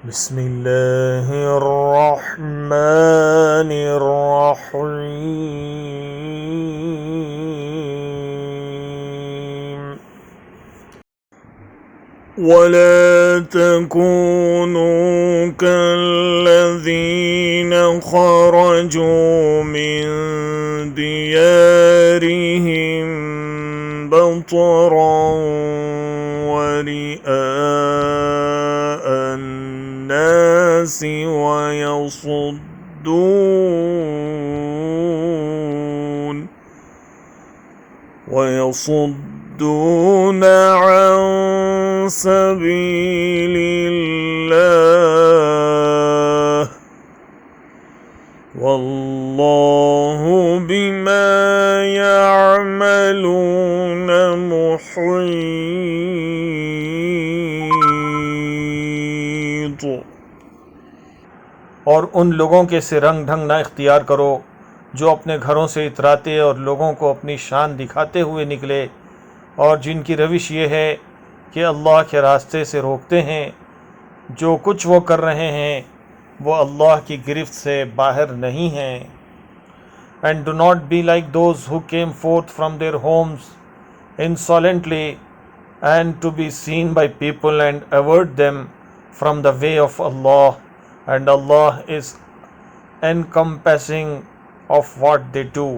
بسم الله الرحمن الرحيم ولا تكونوا كالذين خرجوا من ديارهم بطرا ورئاء الناس ويصدون عن سبيل الله والله بما يعملون محيط। और उन लोगों के से रंग ढंग ना इख्तियार करो जो अपने घरों से इतराते और लोगों को अपनी शान दिखाते हुए निकले, और जिनकी रविश ये है कि अल्लाह के रास्ते से रोकते हैं। जो कुछ वो कर रहे हैं वो अल्लाह की गिरफ्त से बाहर नहीं हैं। And do not be like those who came forth from their homes insolently and to be seen by people and avert them from the way of Allah, and Allah is encompassing of what they do.